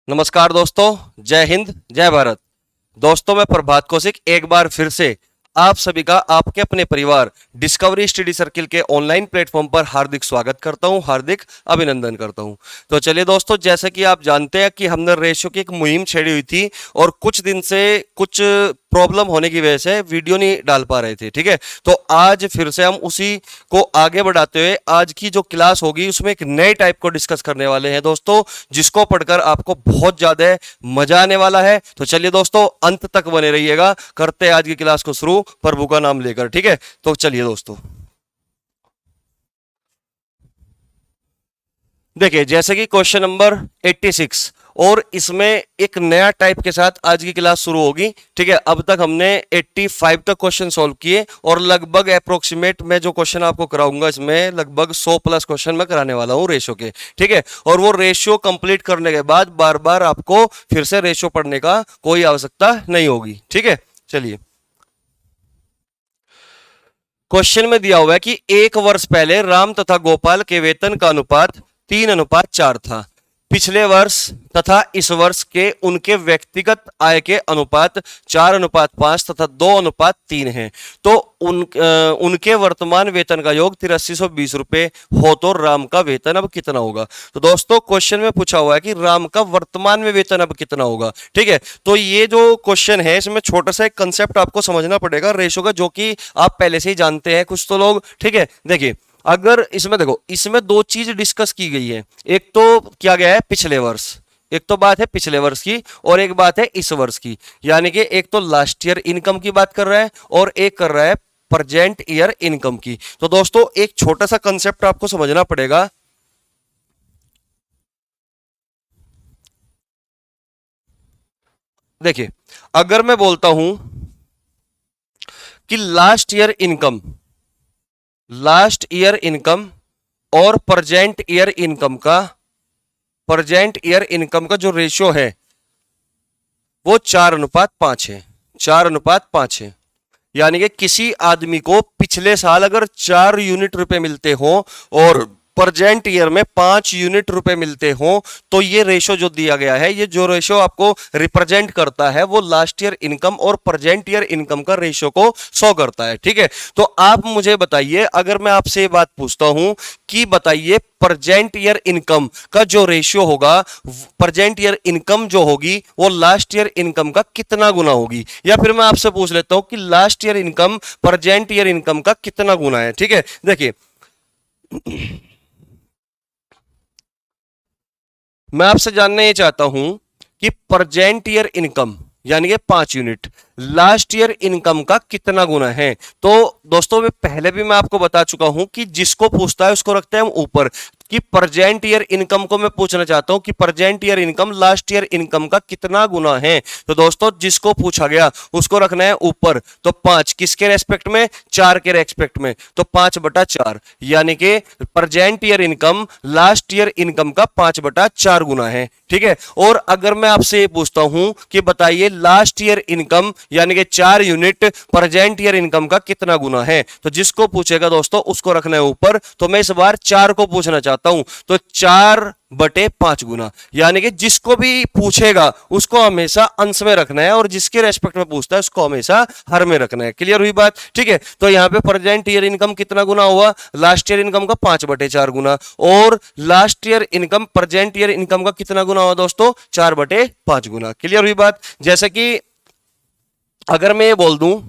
नमस्कार दोस्तों, जय हिंद, जय भारत। दोस्तों, मैं प्रभात कौशिक एक बार फिर से आप सभी का आपके अपने परिवार डिस्कवरी स्टडी सर्किल के ऑनलाइन प्लेटफॉर्म पर हार्दिक स्वागत करता हूं, हार्दिक अभिनंदन करता हूं। तो चलिए दोस्तों, जैसे कि आप जानते हैं कि हमने रेशियो की एक मुहिम छेड़ी हुई थी और कुछ दिन से कुछ प्रॉब्लम होने की वजह से वीडियो नहीं डाल पा रहे थे। ठीक है, तो आज फिर से हम उसी को आगे बढ़ाते हुए आज की जो क्लास होगी उसमें एक नए टाइप को डिस्कस करने वाले हैं दोस्तों, जिसको पढ़कर आपको बहुत ज्यादा मजा आने वाला है। तो चलिए दोस्तों, अंत तक बने रहिएगा, करते हैं आज की क्लास को शुरू प्रभु का नाम लेकर। ठीक है, तो चलिए दोस्तों, देखिए जैसे कि क्वेश्चन नंबर 86 और इसमें एक नया टाइप के साथ आज की क्लास शुरू होगी। ठीक है, अब तक हमने 85 तक क्वेश्चन सॉल्व किए और लगभग अप्रोक्सीमेट मैं जो क्वेश्चन आपको कराऊंगा इसमें लगभग 100 प्लस क्वेश्चन मैं कराने वाला हूं रेशियो के। ठीक है, और वो रेशियो कंप्लीट करने के बाद बार बार आपको फिर से रेशियो पढ़ने का कोई आवश्यकता नहीं होगी। ठीक है, चलिए, क्वेश्चन में दिया हुआ है कि एक वर्ष पहले राम तथा गोपाल के वेतन का अनुपात 3:4 था। पिछले वर्ष तथा इस वर्ष के उनके व्यक्तिगत आय के अनुपात 4:5 तथा 2:3 है। तो उनके वर्तमान वेतन का योग 8320 रुपए हो तो राम का वेतन अब कितना होगा। तो दोस्तों, क्वेश्चन में पूछा हुआ है कि राम का वर्तमान में वेतन अब कितना होगा। ठीक है, तो ये जो क्वेश्चन है इसमें छोटा सा एक कंसेप्ट आपको समझना पड़ेगा रेशो का, जो कि आप पहले से ही जानते हैं कुछ तो लोग। ठीक है, देखिए, अगर इसमें देखो, इसमें दो चीज डिस्कस की गई है। एक तो किया गया है पिछले वर्ष, एक तो बात है पिछले वर्ष की और एक बात है इस वर्ष की, यानी कि एक तो लास्ट ईयर इनकम की बात कर रहा है और एक कर रहा है प्रेजेंट ईयर इनकम की। तो दोस्तों, एक छोटा सा कंसेप्ट आपको समझना पड़ेगा। देखिए, अगर मैं बोलता हूं कि लास्ट ईयर इनकम और प्रेजेंट ईयर इनकम का जो रेशियो है वो 4:5 है। 4:5 है, यानी कि किसी आदमी को पिछले साल अगर 4 यूनिट रुपए मिलते हो और प्रेजेंट ईयर में 5 यूनिट रुपए मिलते हो, तो ये रेशो जो दिया गया है, ये जो रेशो आपको रिप्रेजेंट करता है वो लास्ट ईयर इनकम और प्रेजेंट ईयर इनकम का रेशो को शो करता है। ठीक है, तो आप मुझे बताइए, अगर मैं आपसे ये बात पूछता हूं कि बताइए प्रेजेंट ईयर इनकम का जो रेशियो होगा, प्रेजेंट ईयर इनकम जो होगी वो लास्ट ईयर इनकम का कितना गुना होगी, या फिर मैं आपसे पूछ लेता हूं कि last year income present year income का कितना गुना है। ठीक है, देखिए, मैं आपसे जानना ये चाहता हूं कि प्रेजेंट ईयर इनकम यानी कि 5 यूनिट लास्ट ईयर इनकम का कितना गुना है। तो दोस्तों, मैं पहले भी मैं आपको बता चुका हूं कि जिसको पूछता है उसको रखते हैं हम ऊपर, कि प्रेजेंट ईयर इनकम को मैं पूछना चाहता हूं कि present year income last year income का कितना गुना है। तो दोस्तों, जिसको पूछा गया उसको रखना है ऊपर। तो 5 किसके रेस्पेक्ट में, 4 के रेस्पेक्ट में, तो 5/4, यानी कि present year income last year income का 5/4 गुना है। ठीक है, और अगर मैं आपसे ये पूछता हूं कि बताइए लास्ट ईयर इनकम यानी कि 4 यूनिट प्रेजेंट ईयर इनकम का कितना गुना है, तो जिसको पूछेगा दोस्तों उसको रखना है ऊपर। तो मैं इस बार 4 को पूछना चाहता हूं, तो 4/5 गुना, यानी कि जिसको भी पूछेगा उसको हमेशा अंश में रखना है और जिसके रेस्पेक्ट में पूछता है उसको हमेशा हर में रखना है। क्लियर हुई बात। ठीक है, तो यहां पे प्रेजेंट ईयर इनकम कितना गुना हुआ, लास्ट ईयर इनकम का 5/4 गुना, और last year income present year income का कितना गुना हुआ दोस्तों, 4/5 गुना। क्लियर हुई बात। जैसे कि अगर मैं ये बोल दूं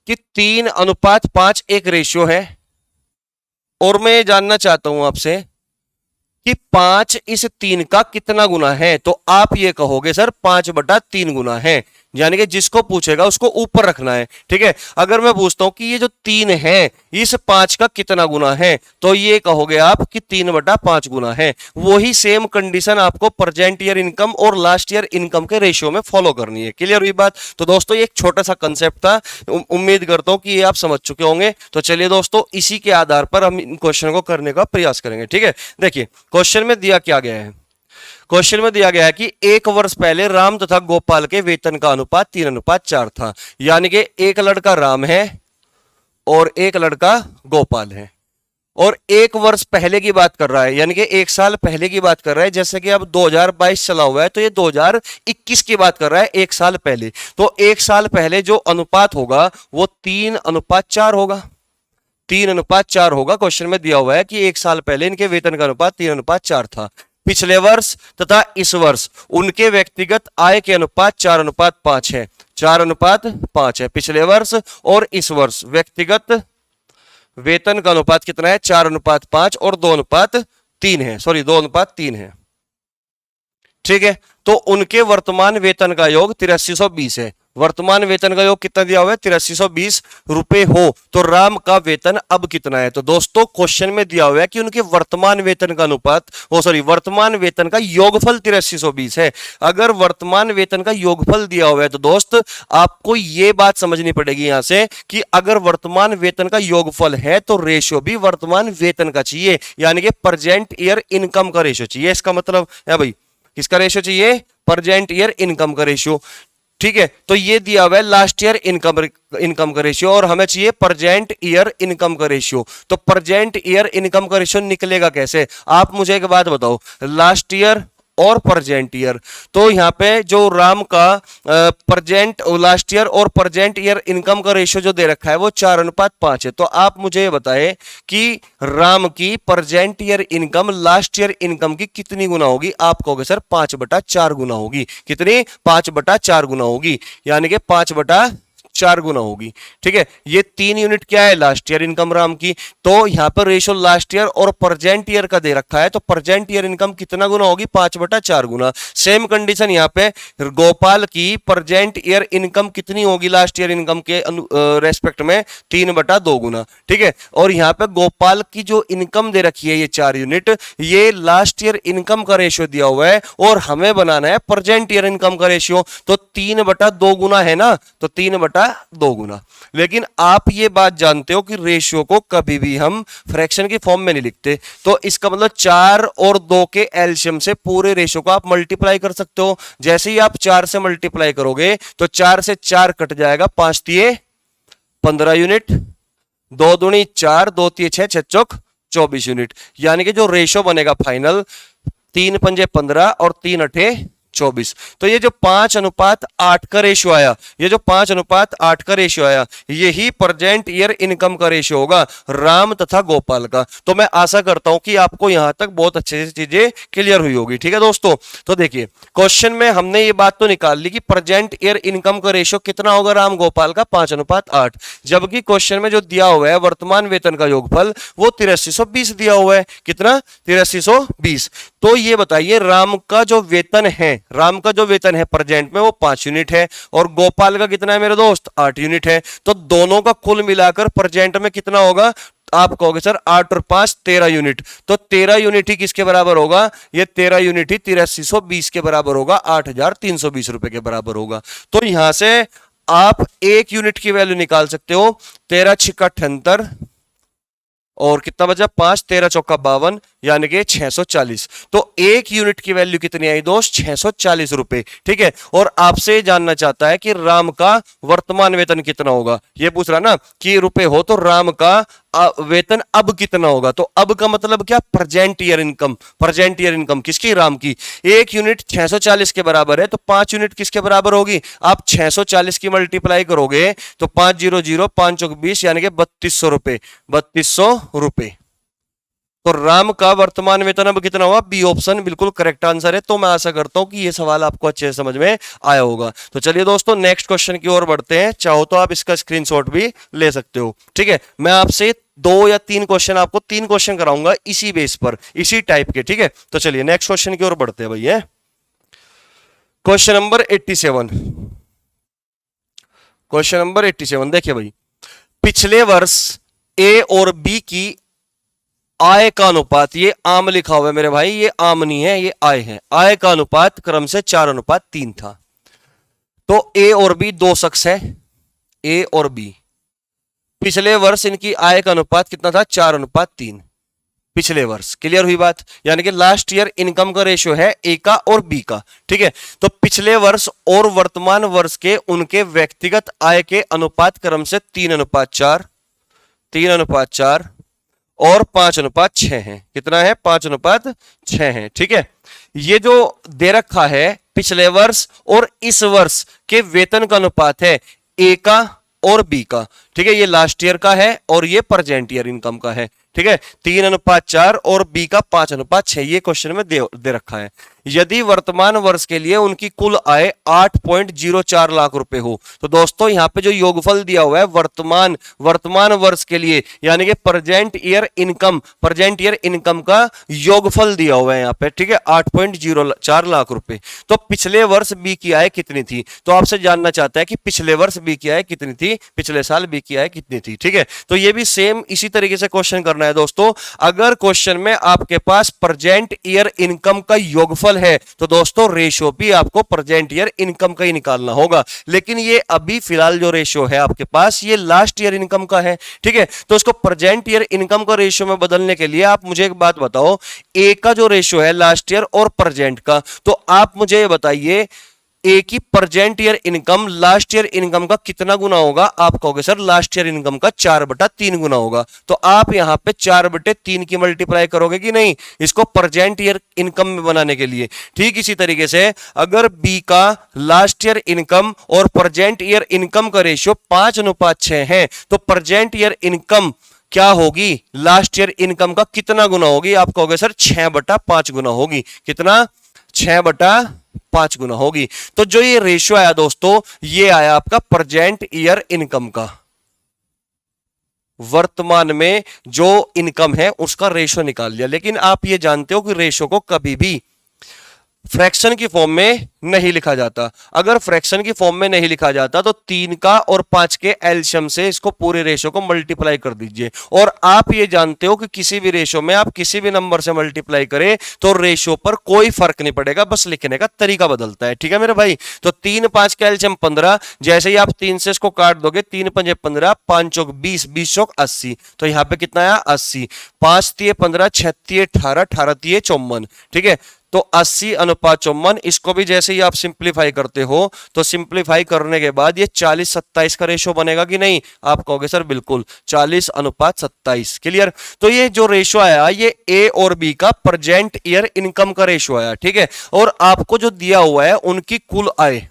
कि 3:5 एक रेशियो है और मैं ये जानना चाहता हूं आपसे कि 5:3 का कितना गुना है, तो आप ये कहोगे सर 5/3 गुना है, यानी कि जिसको पूछेगा उसको ऊपर रखना है। ठीक है, अगर मैं पूछता हूं कि ये जो 3 है इस 5 का कितना गुना है, तो ये कहोगे आप कि 3/5 गुना है। वही सेम कंडीशन आपको प्रेजेंट ईयर इनकम और लास्ट ईयर इनकम के रेशियो में फॉलो करनी है। क्लियर हुई बात। तो दोस्तों, ये एक छोटा सा कंसेप्ट था, उम्मीद करता हूं कि ये आप समझ चुके होंगे। तो चलिए दोस्तों, इसी के आधार पर हम इन क्वेश्चन को करने का प्रयास करेंगे। ठीक है, देखिए क्वेश्चन में दिया क्या गया है। क्वेश्चन में दिया गया है कि एक वर्ष पहले राम तथा गोपाल के वेतन का अनुपात 3:4 था, यानी कि एक लड़का राम है और एक लड़का गोपाल है। और एक वर्ष पहले की बात कर रहा है, यानी कि एक साल पहले की बात कर रहा है। जैसे कि अब 2022 चला हुआ है तो ये 2021 की बात कर रहा है, एक साल पहले। तो एक साल पहले जो अनुपात होगा वो 3:4 होगा। 3:4 होगा। क्वेश्चन में दिया हुआ है कि एक साल पहले इनके वेतन का अनुपात 3:4 था। पिछले वर्ष तथा इस वर्ष उनके व्यक्तिगत आय के अनुपात 4:5 है। 4:5 है पिछले वर्ष, और इस वर्ष व्यक्तिगत वेतन का अनुपात कितना है? 4:5 और 2:3 है। सॉरी, 2:3 है। ठीक है, तो उनके वर्तमान वेतन का योग 8320 है। वर्तमान वेतन का योग कितना दिया हुआ है? 8320 रुपए हो तो राम का वेतन अब कितना है? तो दोस्तों क्वेश्चन में दिया हुआ है कि उनके वर्तमान वेतन का अनुपात, वर्तमान वेतन का योगफल 8320 है। अगर वर्तमान वेतन का योगफल दिया हुआ है तो दोस्त आपको यह बात समझनी पड़ेगी यहां से कि अगर वर्तमान वेतन का योगफल है तो रेशियो भी वर्तमान वेतन का चाहिए, यानी कि प्रेजेंट ईयर इनकम का रेशियो चाहिए। इसका मतलब है भाई, किसका रेशियो चाहिए? प्रेजेंट ईयर इनकम का रेशियो। ठीक है, तो ये दिया हुआ है लास्ट ईयर इनकम का रेशियो, और हमें चाहिए प्रेजेंट ईयर इनकम का रेशियो। तो प्रेजेंट ईयर इनकम का रेशियो निकलेगा कैसे? आप मुझे एक बात बताओ, लास्ट ईयर और प्रेजेंट ईयर, तो यहां पे जो राम का प्रेजेंट लास्ट ईयर और प्रेजेंट ईयर इनकम का रेशियो जो दे रखा है वो 4:5 है। तो आप मुझे ये बताएं कि राम की present year income last year income की कितनी गुना होगी? आप कहोगे सर 5/4 गुना होगी। कितनी? 5/4 गुना होगी, यानी कि 5/4 गुना होगी। ठीक है, ये 3 यूनिट क्या है? लास्ट ईयर इनकम राम की। तो यहां पर रेशियो लास्ट ईयर और प्रेजेंट ईयर का दे रखा है, तो प्रेजेंट ईयर इनकम कितना गुना होगी? 5/4 गुना। सेम कंडीशन यहां पे गोपाल की प्रेजेंट ईयर इनकम कितनी होगी लास्ट ईयर इनकम के रेस्पेक्ट में? 3/2 गुना। ठीक है, और यहां पे गोपाल की जो इनकम दे रखी है ये 4 यूनिट, ये लास्ट ईयर इनकम का रेशियो दिया हुआ है और हमें बनाना है प्रेजेंट ईयर इनकम का रेशियो। तो 3/2 गुना है ना, तो 3/2 गुना। लेकिन आप ये बात जानते हो कि रेशियो को कभी भी हम फ्रैक्शन की फॉर्म में नहीं लिखते। तो इसका मतलब 4 और 2 के एलसीएम से पूरे रेशियो को आप मल्टीप्लाई कर सकते हो। जैसे ही आप 4 से मल्टीप्लाई करोगे तो 4 से 4 कट जाएगा, 5 तिये 15 यूनिट, 2 दूनी 4, 2 तिये 6, 6 चौक 24 यूनिट। यानी कि जो रेशियो बनेगा फाइनल 3 पंजे 15 और 3 अठे 24। तो ये जो 5:8 का रेशियो आया, ये जो 5:8 का रेशियो आया, यही प्रेजेंट ईयर इनकम का रेशियो होगा राम तथा गोपाल का। तो मैं आशा करता हूं कि आपको यहां तक बहुत अच्छे से चीजें क्लियर हुई होगी। ठीक है दोस्तों, तो देखिए क्वेश्चन में हमने ये बात तो निकाल ली कि प्रेजेंट ईयर इनकम का रेशियो कितना होगा राम गोपाल का? 5:8। जबकि क्वेश्चन में जो दिया हुआ है वर्तमान वेतन का योगफल वो 8320 दिया हुआ है। कितना? 8320। तो ये बताइए राम का जो वेतन है, राम का जो वेतन है प्रेजेंट में वो 5 यूनिट है, और गोपाल का कितना है मेरे दोस्त? 8 यूनिट है। तो दोनों का कुल मिलाकर प्रेजेंट में कितना होगा? आप कहोगे सर 8 और 5 13 यूनिट। तो 13 यूनिट ही किसके बराबर होगा? ये 13 यूनिट ही 8320 के बराबर होगा, 8320 रुपए के बराबर होगा। तो यहां से आप 1 यूनिट की वैल्यू निकाल सकते हो, 13 छिक्का 78 और कितना बचा? 5 13 चौका 52, यानी कि 640। तो 1 यूनिट की वैल्यू कितनी आई दोस्त? 640 रुपए। ठीक है, और आपसे जानना चाहता है कि राम का वर्तमान वेतन कितना होगा। ये पूछ रहा ना कि रुपए हो तो राम का वेतन अब कितना होगा। तो अब का मतलब क्या? Present year income. Present year income किसकी? राम की। 1 यूनिट 640 के बराबर है, तो 5 यूनिट किसके बराबर होगी? आप 640 की मल्टीप्लाई करोगे तो 500 5 चौक 20, यानी कि 3200 रुपए। 3200 रुपए। तो राम का वर्तमान वेतन अब कितना हुआ? बी ऑप्शन बिल्कुल करेक्ट आंसर है। तो मैं आशा करता हूं कि ये सवाल आपको अच्छे से समझ में आया होगा। तो चलिए दोस्तों नेक्स्ट क्वेश्चन की ओर बढ़ते हैं। चाहो तो आप इसका स्क्रीनशॉट भी ले सकते हो। ठीक है, मैं आपसे 2 या 3 क्वेश्चन, आपको 3 क्वेश्चन कराऊंगा इसी बेस पर, इसी टाइप के। ठीक है, तो चलिए नेक्स्ट क्वेश्चन की ओर बढ़ते हैं भैया। Question number 87। क्वेश्चन नंबर 87 देखिए भाई, पिछले वर्ष ए और बी की आय का अनुपात, ये आम लिखा हुआ है मेरे भाई, ये आम नहीं है, ये आय है। आय का अनुपात क्रम से 4:3 था। तो ए और बी दो शख्स है, ए और बी। पिछले वर्ष इनकी आय का अनुपात कितना था? 4:3 पिछले वर्ष। क्लियर हुई बात? यानी कि लास्ट ईयर इनकम का रेशियो है ए का और बी का। ठीक है, तो पिछले वर्ष और वर्तमान वर्ष के उनके व्यक्तिगत आय के अनुपात क्रम से 3:4, 3:4, और 5:6 है। कितना है? 5:6 है। ठीक है, ये जो दे रखा है पिछले वर्ष और इस वर्ष के वेतन का अनुपात है ए का और बी का। ठीक है, ये लास्ट ईयर का है और ये प्रेजेंट ईयर इनकम का है। ठीक है, 3:4 और बी का 5:6 ये क्वेश्चन में दे रखा है। यदि वर्तमान वर्ष के लिए उनकी कुल आय 8.04 लाख रुपए हो, तो दोस्तों यहां पे जो योगफल दिया हुआ है वर्तमान वर्ष के लिए, यानी कि प्रेजेंट ईयर इनकम का योगफल दिया हुआ है यहां पे। ठीक है, 8.04 लाख रुपए। तो पिछले वर्ष बी की आय कितनी थी? तो आपसे जानना चाहता है कि पिछले वर्ष बी की आय कितनी थी, पिछले साल बी की आय कितनी थी। ठीक है, तो ये भी सेम इसी तरीके से क्वेश्चन करना है दोस्तों। अगर क्वेश्चन में आपके पास प्रेजेंट ईयर इनकम का योगफल है तो दोस्तों रेशियो भी आपको प्रेजेंट ईयर इनकम का ही निकालना होगा। लेकिन ये अभी फिलहाल जो रेशियो है आपके पास ये लास्ट ईयर इनकम का है। ठीक है, तो इसको प्रेजेंट ईयर इनकम का रेशियो में बदलने के लिए आप मुझे एक बात बताओ, ए का जो रेशियो है लास्ट ईयर और प्रेजेंट का, तो आप मुझे ये बताइए ए की present year income last year income का कितना गुना होगा? आप कहोगे सर लास्ट ईयर इनकम का 4/3 गुना होगा। तो आप यहां पे 4/3 की मल्टीप्लाई करोगे कि नहीं इसको प्रेजेंट ईयर इनकम में बनाने के लिए। ठीक इसी तरीके से अगर बी का लास्ट ईयर इनकम और प्रेजेंट ईयर इनकम का रेशियो 5:6 है तो प्रेजेंट ईयर इनकम क्या होगी? लास्ट ईयर इनकम का कितना गुना होगी? आप कहोगे सर 6/5 गुना होगी। कितना? 6/5 गुना होगी। तो जो ये रेशियो आया दोस्तों, ये आया आपका प्रेजेंट ईयर इनकम का। वर्तमान में जो इनकम है उसका रेशियो निकाल लिया। लेकिन आप ये जानते हो कि रेशियो को कभी भी फ्रैक्शन की फॉर्म में नहीं लिखा जाता। अगर फ्रैक्शन की फॉर्म में नहीं लिखा जाता तो 3 का और 5 के एलसीएम से इसको पूरे रेशियो को मल्टीप्लाई कर दीजिए। और आप ये जानते हो कि किसी भी रेशियो में आप किसी भी नंबर से मल्टीप्लाई करें तो रेशियो पर कोई फर्क नहीं पड़ेगा, बस लिखने का तरीका बदलता है। ठीक है मेरे भाई, तो 3 5 के एलसीएम 15, जैसे ही आप 3 से इसको काट दोगे 3 5 15, 5 चौक 20, 20 चौक 80, तो यहां पे कितना आया? 80। 5 तिये 15, 6 तिये 18, 18 तिये 54। ठीक है, तो 80:54। इसको भी जैसे ही आप सिंप्लीफाई करते हो तो सिंप्लीफाई करने के बाद ये 40:27 का रेशियो बनेगा कि नहीं? आप कहोगे सर बिल्कुल 40:27। क्लियर? तो ये जो रेशियो आया ये ए और बी का प्रेजेंट ईयर इनकम का रेशियो आया। ठीक है, और आपको जो दिया हुआ है उनकी कुल आय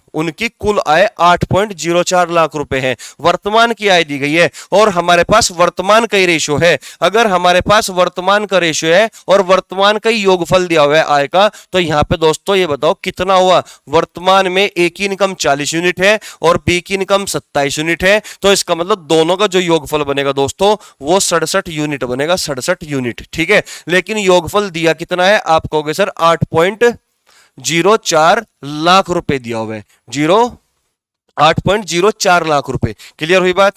8.04 लाख रुपए है। वर्तमान की आय दी गई है और हमारे पास वर्तमान का ही रेशियो है। अगर हमारे पास वर्तमान का रेशियो है और वर्तमान का ही योगफल दिया हुआ है आय का, तो यहां पे दोस्तों ये बताओ कितना हुआ? वर्तमान में ए की इनकम 40 यूनिट है और बी की इनकम 27 यूनिट है। तो इसका मतलब दोनों का जो योगफल बनेगा दोस्तों वो 67 यूनिट बनेगा, 67 यूनिट। ठीक है, लेकिन योगफल दिया कितना है? आप कहोगे सर 8.04 लाख रुपए दिया हुआ है। 8.04 लाख रुपए। क्लियर हुई बात?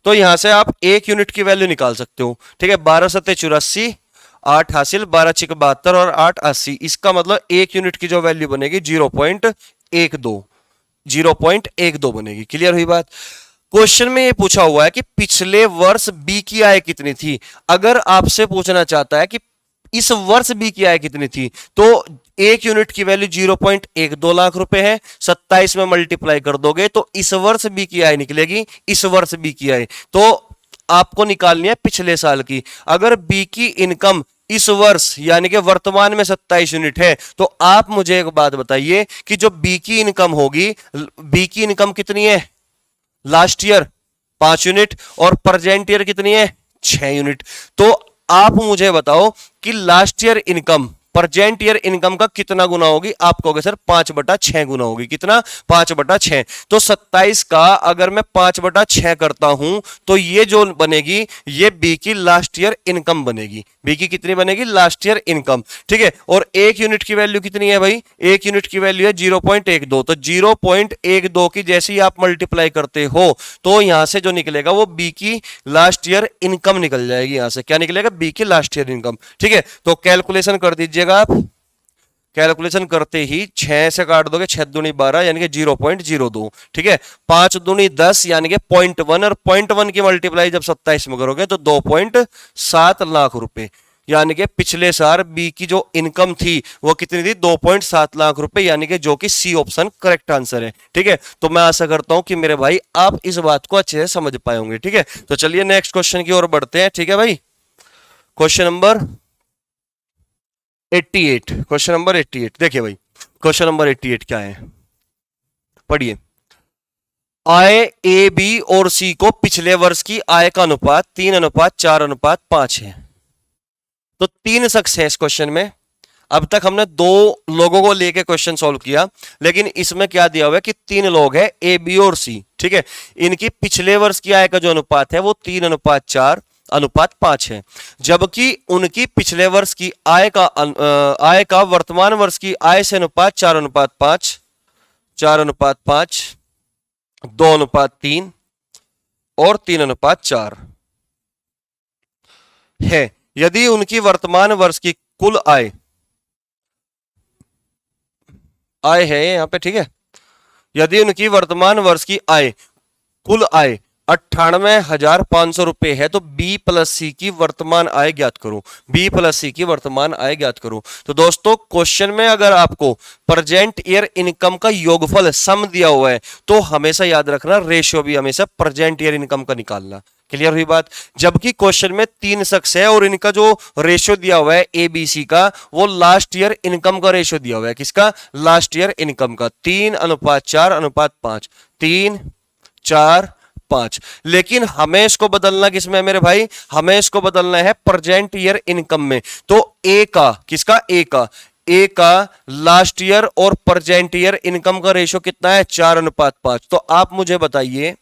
तो यहां से आप 1 यूनिट की वैल्यू निकाल सकते हो। ठीक है, 12 7 84, 8 हासिल, 12 6 72 और 8 80। इसका मतलब 1 यूनिट की जो वैल्यू बनेगी 0.12 बनेगी। क्लियर हुई बात? क्वेश्चन में ये पूछा हुआ है कि पिछले वर्ष बी की आय कितनी थी। अगर आपसे पूछना चाहता है कि इस वर्ष बी की आय कितनी थी, तो 1 यूनिट की वैल्यू 0.12 लाख रुपए है। 27 में मल्टीप्लाई कर दोगे तो इस वर्ष बी की आय निकलेगी। इस वर्ष बी की आय तो आपको निकालनी है पिछले साल की। अगर बी की इनकम इस वर्ष यानी कि वर्तमान में 27 यूनिट है, तो आप मुझे एक बात बताइए कि जो बी की इनकम होगी, बी की इनकम कितनी है? लास्ट ईयर 5 यूनिट और प्रेजेंट ईयर कितनी है? 6 यूनिट। तो आप मुझे बताओ कि last year income present year income का कितना गुना होगी? आप कहोगे सर 5/6 गुना होगी। कितना? 5/6। तो 27 का अगर मैं 5/6 करता हूं तो ये जो बनेगी ये बी की लास्ट ईयर इनकम बनेगी। बी की कितनी बनेगी? Last year income. ठीक है, और 1 यूनिट की वैल्यू कितनी है भाई? 1 यूनिट की वैल्यू है 0.12। तो 0.12 की जैसे ही आप मल्टीप्लाई करते हो तो यहां से जो निकलेगा वो बी की लास्ट ईयर इनकम निकल जाएगी। यहां से क्या निकलेगा? बी की लास्ट ईयर इनकम। ठीक है, तो कैलकुलेशन कर दीजिएगा आप। कैलकुलेशन करते ही 6 से काट दोगे, 6 दूनी 12 यानी कि 0.02। ठीक है, 5 दूनी 10 यानी कि 0.1 और 0.1 की मल्टीप्लाई जब 27 में करोगे तो 2.7 लाख रुपए। यानी कि पिछले साल बी की जो इनकम थी वो कितनी थी? 2.7 लाख रुपए, यानी कि जो कि सी ऑप्शन करेक्ट आंसर है। ठीक है, तो मैं आशा करता हूं कि मेरे भाई आप इस बात को अच्छे से समझ पाए होंगे। ठीक है, तो चलिए नेक्स्ट क्वेश्चन की ओर बढ़ते हैं। ठीक है भाई, क्वेश्चन नंबर 88, क्वेश्चन नंबर 88 देखिए भाई, क्वेश्चन नंबर 88 क्या है, पढ़िए। आय ए बी और सी को पिछले वर्ष की आय का अनुपात 3:4:5 है। तो 3 शख्स है इस क्वेश्चन में। अब तक हमने 2 लोगों को लेके क्वेश्चन सॉल्व किया, लेकिन इसमें क्या दिया हुआ है कि 3 लोग हैं, ए बी और सी, ठीक है। इनकी पिछले वर्ष की आय का जो अनुपात है वो 3:4:5 है, जबकि उनकी पिछले वर्ष की आय का वर्तमान वर्ष की आय से अनुपात 4:5, 4:5, 2:3 और 3:4 है। यदि उनकी वर्तमान वर्ष की कुल आय है यहां पे, ठीक है। यदि उनकी वर्तमान वर्ष की आय, कुल आय 98,500 रुपए है, तो बी प्लस सी की वर्तमान आय ज्ञात करो। बी प्लस सी की वर्तमान आय ज्ञात करो। तो दोस्तों क्वेश्चन में अगर आपको प्रेजेंट ईयर इनकम का योगफल सम दिया हुआ है, तो हमेशा याद रखना रेशियो भी हमेशा प्रेजेंट ईयर इनकम का निकालना। क्लियर हुई बात। जबकि क्वेश्चन में 3 शख्स है और इनका जो रेशियो दिया हुआ है ए बी सी का, वो लास्ट ईयर इनकम का रेशियो दिया हुआ है। किसका? लास्ट ईयर इनकम का। 3:4:5, 3:4:5। लेकिन हमें इसको बदलना किसमें है मेरे भाई? हमें इसको बदलना है प्रेजेंट ईयर इनकम में। तो ए का, किसका? ए का लास्ट ईयर और प्रेजेंट ईयर इनकम का रेशियो कितना है? 4:5। तो आप मुझे बताइए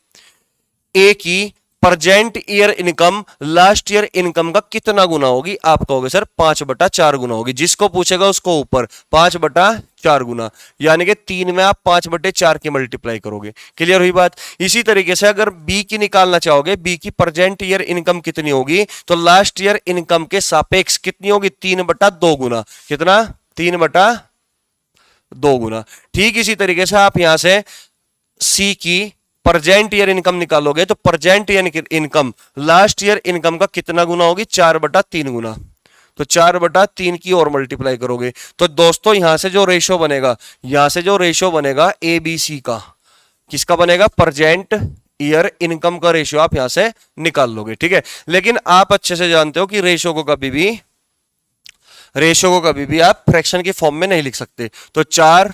ए की present year income last year income का कितना गुना होगी? आप कहोगे सर 5/4 गुना होगी। जिसको पूछेगा उसको ऊपर 5/4 गुना, यानी कि 3 में आप 5/4 की मल्टीप्लाई करोगे। क्लियर हुई बात। इसी तरीके से अगर बी की निकालना चाहोगे, बी की प्रेजेंट ईयर इनकम कितनी होगी, तो लास्ट ईयर इनकम के सापेक्ष कितनी होगी? 3/2 गुना। कितना? 3/2 गुना। ठीक इसी तरीके से आप यहां से सी की प्रेजेंट ईयर इनकम निकालोगे, तो present year income last year income का कितना गुना होगी? 4/3 गुना। तो 4/3 की और मल्टीप्लाई करोगे, तो दोस्तों यहां से जो रेशियो बनेगा, यहां से जो रेशियो बनेगा ए बी सी का, किसका बनेगा? प्रेजेंट ईयर इनकम का रेशियो आप यहां से निकाल लोगे। ठीक है। लेकिन आप अच्छे से जानते हो कि रेशियो को कभी भी आप फ्रैक्शन की फॉर्म में नहीं लिख सकते। तो 4,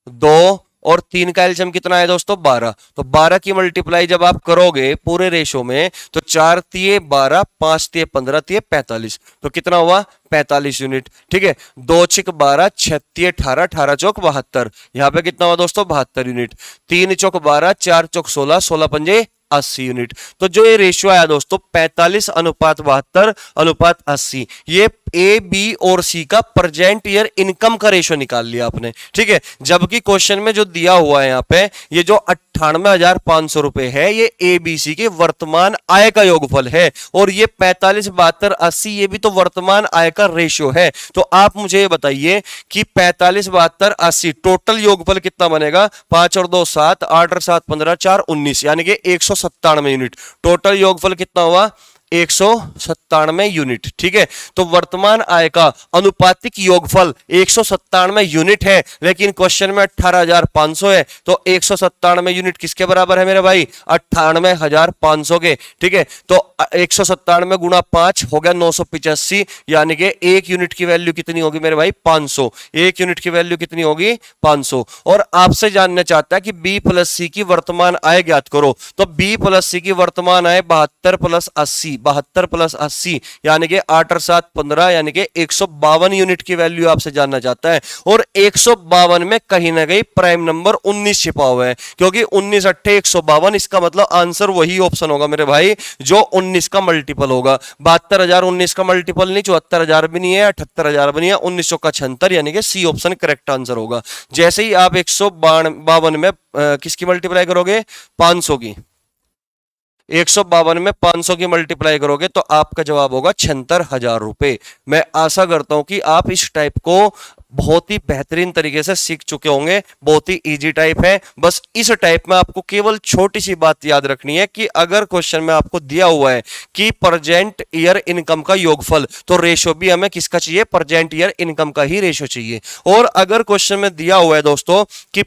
2 और 3 का एलसीएम कितना है दोस्तों? 12। तो 12 की मल्टीप्लाई जब आप करोगे पूरे रेशो में, तो 4 तिये 12, 5 तिये 15, तिये 45। तो कितना हुआ? 45 यूनिट। ठीक है। 2 छिक 12, 6 तिये 18, 18 चौक 72। यहां पे कितना हुआ दोस्तों? 72 यूनिट। 3 चौक 12, 4 चौक 16, 16 पंजे 80 यूनिट। तो जो ये रेशियो आया दोस्तों 45:72:80, ये ए बी और सी का प्रेजेंट ईयर इनकम का रेशियो निकाल लिया आपने। ठीक है। जबकि क्वेश्चन में जो दिया हुआ है यहां पे, ये जो 98,500 रुपए है, ये ए बी सी के वर्तमान आय का योगफल है, और ये 45:72:80 ये भी तो वर्तमान आय का रेशियो है। तो आप मुझे ये बताइए कि 45:72:80 टोटल योगफल कितना बनेगा? 5 और 2 7, 8 और 7 15, 4 19, यानी कि 197 यूनिट। टोटल योगफल कितना हुआ? 197 यूनिट। ठीक है। तो वर्तमान आय का अनुपातिक योगफल 197 यूनिट है, लेकिन क्वेश्चन में 18,500 है, तो 197 यूनिट किसके बराबर है मेरे भाई? 98,500 के। ठीक है। तो 197 गुणा 5 हो गया 985, यानी कि 1 यूनिट की वैल्यू कितनी होगी मेरे भाई? 500। 1 यूनिट की वैल्यू कितनी होगी? 500। और आपसे जानना चाहता है कि बी प्लस सी की वर्तमान आय ज्ञात करो। तो बी प्लस सी की वर्तमान आय 72 + 80, 72 + 80, यानी कि 8 और 7 15, यानी कि 152 यूनिट की वैल्यू आपसे जानना चाहता है। और 152 में कहीं ना कहीं प्राइम नंबर 19 छिपा हुआ है, क्योंकि 19 × 152, इसका मतलब आंसर वही ऑप्शन होगा मेरे भाई जो 19 का मल्टीपल होगा। 72,000 19 का मल्टीपल नहीं, 74,000 भी नहीं है, 78,000 भी नहीं है, 1900 का 76, यानी कि सी ऑप्शन करेक्ट आंसर होगा। जैसे ही आप 152 में किसकी मल्टीप्लाई करोगे? 500 की। 152 में 500 की मल्टीप्लाई करोगे तो आपका जवाब होगा 76,000 रुपए। मैं आशा करता हूं कि आप इस टाइप को बहुत ही बेहतरीन तरीके से सीख चुके होंगे। बहुत ही इजी टाइप है। बस इस टाइप में आपको केवल छोटी सी बात याद रखनी है कि अगर क्वेश्चन में आपको दिया हुआ है कि प्रेजेंट ईयर इनकम का योगफल, तो रेशो भी हमें किसका चाहिए? प्रेजेंट ईयर इनकम का ही रेशो चाहिए। और अगर क्वेश्चन में दिया हुआ है दोस्तों कि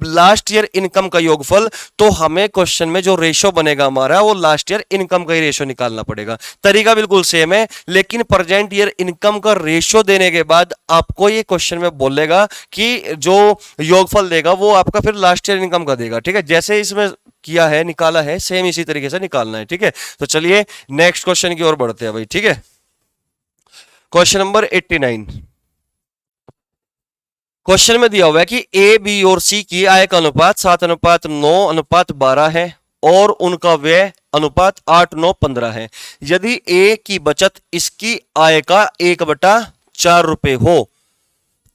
लास्ट ईयर इनकम का योगफल, तो हमें क्वेश्चन में जो रेशो बनेगा हमारा वो लास्ट ईयर इनकम का ही रेशो निकालना पड़ेगा। तरीका बिल्कुल सेम है, लेकिन प्रेजेंट ईयर इनकम का रेशो देने के बाद आपको ये क्वेश्चन में बोलेगा कि जो योगफल देगा वो आपका फिर लास्ट ईयर इनकम का देगा। ठीक है, जैसे इसमें किया है, निकाला है, सेम इसी तरीके से निकालना है। ठीक है, तो चलिए नेक्स्ट क्वेश्चन की ओर बढ़ते हैं भाई। ठीक है, क्वेश्चन नंबर 89। क्वेश्चन में दिया हुआ है कि ए, बी और सी की आय का अनुपात 7:9:12 है और उनका व्यय अनुपात 8:9:15 है। यदि ए की बचत इसकी आय का 1/4 रुपए हो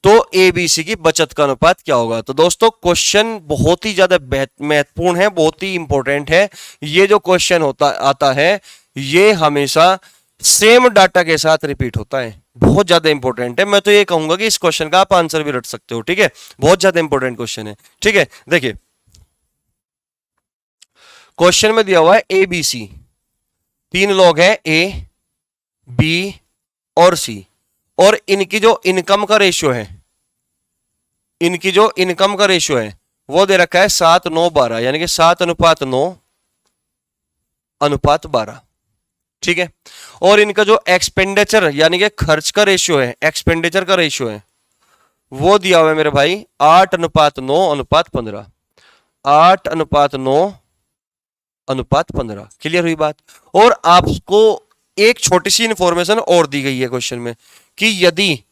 तो ए बी सी की बचत का अनुपात क्या होगा। तो दोस्तों क्वेश्चन बहुत ही ज्यादा महत्वपूर्ण है, बहुत ही इंपॉर्टेंट है। ये जो क्वेश्चन होता आता है ये हमेशा सेम डाटा के साथ रिपीट होता है, बहुत ज्यादा इंपॉर्टेंट है। मैं तो ये कहूंगा कि इस क्वेश्चन का आप आंसर भी रट सकते हो। ठीक है, बहुत ज्यादा इंपॉर्टेंट क्वेश्चन है। ठीक है, देखिए क्वेश्चन में दिया हुआ है ए बी सी, तीन लोग हैं ए, बी और सी, और इनकी जो इनकम का रेशियो है, इनकी जो इनकम का रेशियो है वो दे रखा है 7:9:12, यानी कि 7:9:12। ठीक है, और इनका जो एक्सपेंडिचर यानी कि खर्च का रेशियो है, एक्सपेंडिचर का रेशियो है वो दिया हुआ है मेरे भाई 8:9:15। 8:9:15। क्लियर हुई बात। और आपको एक छोटी सी इंफॉर्मेशन और दी गई है क्वेश्चन में कि यदि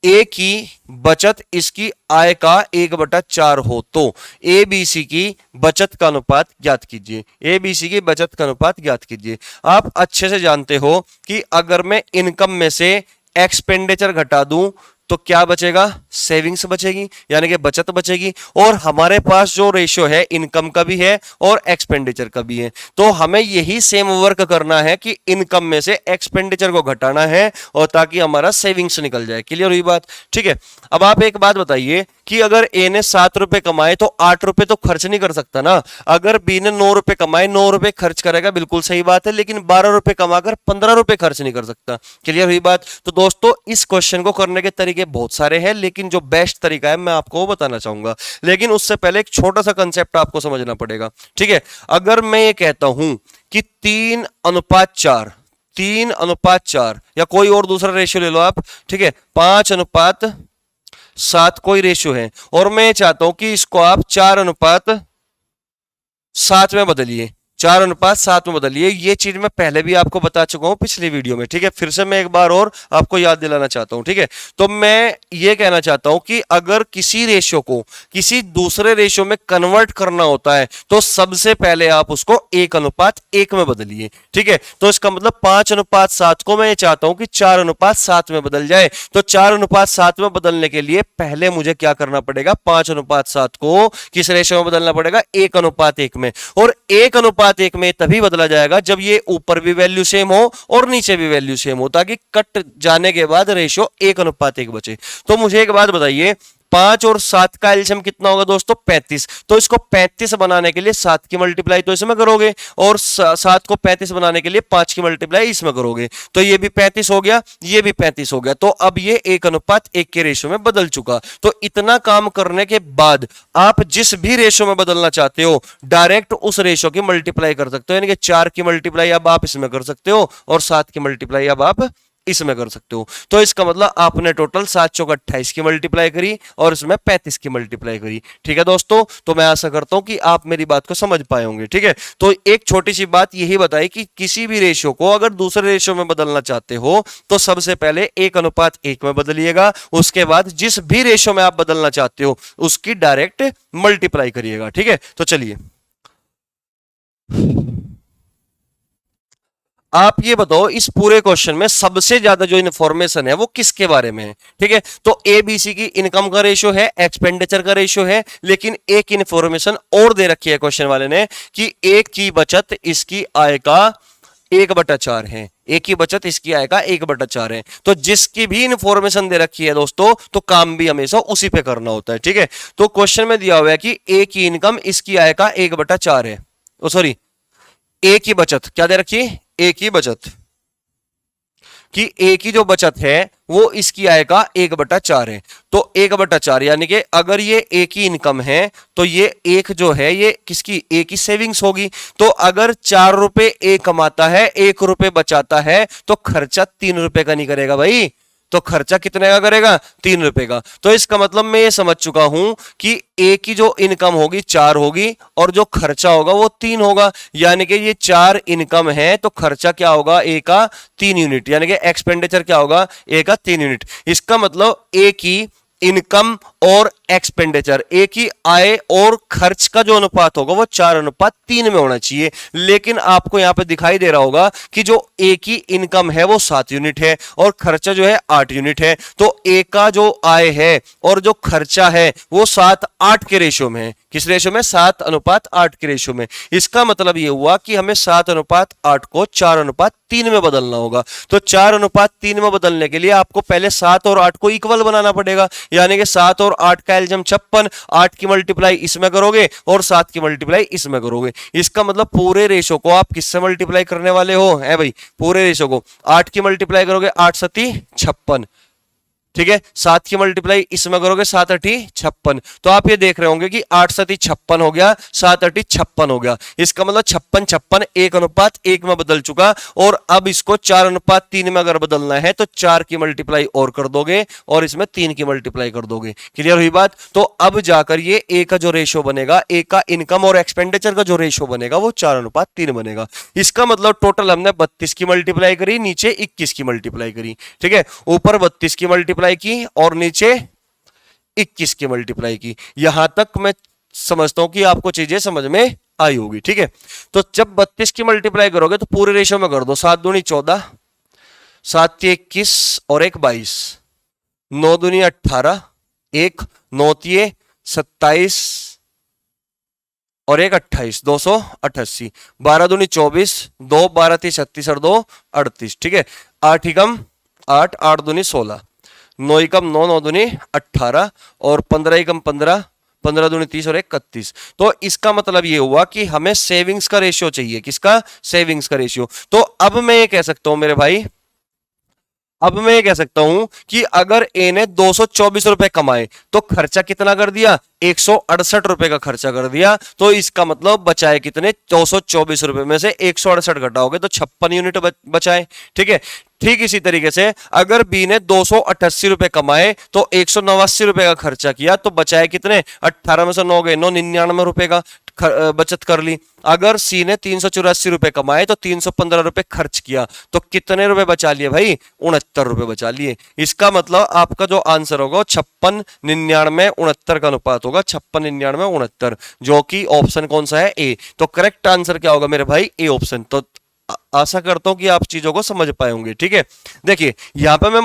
ए की बचत इसकी आय का 1/4 हो तो ए बी सी की बचत का अनुपात ज्ञात कीजिए। ए बी सी की बचत का अनुपात ज्ञात कीजिए। आप अच्छे से जानते हो कि अगर मैं इनकम में से एक्सपेंडिचर घटा दूं तो क्या बचेगा, सेविंग्स बचेगी, यानी कि बचत बचेगी। और हमारे पास जो रेशियो है इनकम का भी है और एक्सपेंडिचर का भी है, तो हमें यही सेम वर्क करना है कि इनकम में से एक्सपेंडिचर को घटाना है और ताकि हमारा सेविंग्स निकल जाए। क्लियर हुई बात। ठीक है, अब आप एक बात बताइए कि अगर ए ने 7 रुपए कमाए तो 8 रुपए तो खर्च नहीं कर सकता ना। अगर बी ने 9 रुपए कमाए, 9 रुपए खर्च करेगा, बिल्कुल सही बात है, लेकिन 12 रुपए कमाकर 15 रुपए खर्च नहीं कर सकता। क्लियर हुई बात। तो दोस्तों इस क्वेश्चन को करने के तरीके बहुत सारे हैं, लेकिन जो बेस्ट तरीका है मैं आपको वो बताना चाहूंगा। लेकिन उससे पहले एक छोटा सा कंसेप्ट आपको समझना पड़ेगा। ठीक है, अगर मैं ये कहता हूं कि 3:4, 3:4 या कोई और दूसरा रेशियो ले लो आप, ठीक है, 5:7 कोई रेशियो है, और मैं चाहता हूं कि इसको आप 4:7 में बदलिए, 4:7 में बदलिए। ये चीज मैं पहले भी आपको बता चुका हूं पिछली वीडियो में। ठीक है, फिर से मैं एक बार और आपको याद दिलाना चाहता हूं। ठीक है, तो मैं ये कहना चाहता हूं कि अगर किसी रेशियो को किसी दूसरे रेशियो में कन्वर्ट करना होता है तो सबसे पहले आप उसको 1:1 में बदलिए। ठीक है, तो इसका मतलब 5:7 को मैं चाहता हूं कि 4:7 में बदल जाए। तो 4:7 में बदलने के लिए पहले मुझे क्या करना पड़ेगा, 5:7 को किस रेशियो में बदलना पड़ेगा, 1:1 में। और 1:1 में तभी बदला जाएगा जब ये ऊपर भी वैल्यू सेम हो और नीचे भी वैल्यू सेम हो, ताकि कट जाने के बाद रेशियो 1:1 बचे। तो मुझे एक बात बताइए, 5 और 7 का एलसीएम कितना होगा दोस्तों, 35। तो इसको 35 बनाने के लिए 7 की मल्टीप्लाई तो इसमें करोगे, और 7 को 35 बनाने के लिए 5 की मल्टीप्लाई इसमें करोगे, तो ये भी 35 हो गया, ये भी 35 हो गया। तो अब ये 1:1 के रेशियो में बदल चुका। तो इतना काम करने के बाद आप जिस भी रेशियो में बदलना चाहते हो डायरेक्ट उस रेशियो की मल्टीप्लाई कर सकते हो, यानी कि 4 की मल्टीप्लाई अब आप इसमें कर सकते हो और 7 की मल्टीप्लाई अब आप इसमें कर सकते हो। तो इसका मतलब आपने टोटल 7×4 = 28 की मल्टीप्लाई करी और इसमें 35 की मल्टीप्लाई करी। ठीक है दोस्तों, तो मैं आशा करता हूं कि आप मेरी बात को समझ पाए होंगे। ठीक है, तो एक छोटी सी बात यही बताई कि किसी भी रेशियो को अगर दूसरे रेशियो में बदलना चाहते हो तो सबसे पहले 1:1 में बदलिएगा, उसके बाद जिस भी रेशियो में आप बदलना चाहते हो उसकी डायरेक्ट मल्टीप्लाई करिएगा। ठीक है, तो चलिए आप ये बताओ इस पूरे क्वेश्चन में सबसे ज्यादा जो इन्फॉर्मेशन है वो किसके बारे में है। ठीक है, तो एबीसी की इनकम का रेशियो है, एक्सपेंडिचर का रेशियो है, लेकिन एक इन्फॉर्मेशन और दे रखी है क्वेश्चन वाले ने कि एक की बचत इसकी आय का 1/4 है। एक की बचत इसकी आय का 1/4 है। तो जिसकी भी इंफॉर्मेशन दे रखी है दोस्तों तो काम भी हमेशा उसी पे करना होता है। ठीक है, तो क्वेश्चन में दिया हुआ है कि ए की इनकम इसकी आय का 1/4 है। सॉरी, ए की बचत क्या दे रखी है, ए की बचत कि ए की जो बचत है वो इसकी आय का 1/4 है। तो 1/4 यानी कि अगर ये ए की इनकम है तो ये एक जो है ये किसकी, ए की सेविंग्स होगी। तो अगर 4 रुपए ए कमाता है, 1 रुपए बचाता है, तो खर्चा 3 रुपए का नहीं करेगा भाई। तो खर्चा कितने का करेगा, 3 रुपए का। तो इसका मतलब मैं ये समझ चुका हूं कि ए की जो इनकम होगी 4 होगी और जो खर्चा होगा वो 3 होगा। यानी कि ये 4 इनकम है तो खर्चा क्या होगा, ए का 3 यूनिट, यानी कि एक्सपेंडिचर क्या होगा, ए का 3 यूनिट। इसका मतलब ए की इनकम और एक्सपेंडिचर, एक ही आय और खर्च का जो अनुपात होगा वो 4:3 में होना चाहिए। लेकिन आपको यहां पे दिखाई दे रहा होगा कि जो ए की इनकम है वो 7 यूनिट है और खर्चा जो है 8 यूनिट है। तो ए का जो आय है और जो खर्चा है वो 7:8 के रेशियो में है। किस रेशियो में, 7:8 के रेशियो में। इसका मतलब ये हुआ कि हमें 7:8 को 4:3 में बदलना होगा। तो 4:3 में बदलने के लिए आपको पहले 7 और 8 को इक्वल बनाना पड़ेगा, यानी कि 7 और 8 का एलजेम 56, 8 की मल्टीप्लाई इसमें करोगे और 7 की मल्टीप्लाई इसमें करोगे। इसका मतलब पूरे रेशो को आप किससे मल्टीप्लाई करने वाले हो, है भाई, पूरे रेशो को 8 की मल्टीप्लाई करोगे, 8 सती 56, ठीक है। 7 की मल्टीप्लाई इसमें करोगे, 7 8 56। तो आप ये देख रहे होंगे कि 8 7 56 हो गया, 7 8 56 हो गया। इसका मतलब 56 56 1:1 में बदल चुका। और अब इसको 4:3 में अगर बदलना है तो 4 की मल्टीप्लाई और कर दोगे और इसमें 3 की मल्टीप्लाई कर दोगे। क्लियर हुई बात। तो अब जाकर ये ए का जो रेशो बनेगा, ए का इनकम और एक्सपेंडिचर का जो रेशो बनेगा वो 4:3 बनेगा। इसका मतलब टोटल हमने 32 की मल्टीप्लाई करी, नीचे 21 की मल्टीप्लाई करी, ठीक है। ऊपर 32 की मल्टीप्लाई की और नीचे 21 की मल्टीप्लाई की। यहां तक मैं समझता हूं कि आपको चीजें समझ में आई होगी, ठीक है। तो जब 32 की मल्टीप्लाई करोगे तो पूरे रेशियो में कर दो, 7 दूनी 14, 7 तिये 21 और 1 22, 9 दूनी 18, 1 9 तिये 27 और 1 28, 288, 12 दूनी 24, 2 12 तिये 36 और 2 38, ठीक है। 8 एकम 8, 8 दूनी 16, 9 एकम 9, 9 दूनी 18 और 15 एकम 15, 15 दूनी 30 और 1 31। तो इसका मतलब ये हुआ कि हमें सेविंग्स का रेशियो चाहिए। किसका, सेविंग्स का रेशियो। तो अब मैं ये कह सकता हूं मेरे भाई, अब मैं ये कह सकता हूं कि अगर ए ने 224 रुपए कमाए तो खर्चा कितना कर दिया, 168 रुपए का खर्चा कर दिया। तो इसका मतलब बचाए कितने, 224 रुपए में से 168 घटाओगे तो 56 यूनिट बचाए, ठीक है। ठीक इसी तरीके से अगर बी ने 288 रुपए कमाए तो 189 रुपए का खर्चा किया तो बचाए कितने, 18 में से 9 गए, 999 रुपए का बचत कर ली। अगर सी ने 384 रुपए कमाए तो 315 रुपए खर्च किया तो कितने रुपए बचा लिए भाई, 69 रुपए बचा लिए। इसका मतलब आपका जो आंसर होगा 56 99 69 का अनुपात होगा, 56 99 69, जो कि ऑप्शन कौन सा है, ए। तो करेक्ट आंसर क्या होगा मेरे भाई, ए ऑप्शन। तो आशा करता हूं कि आप चीजों को समझ पाए होंगे, ठीक है। देखिए यहां पे मैं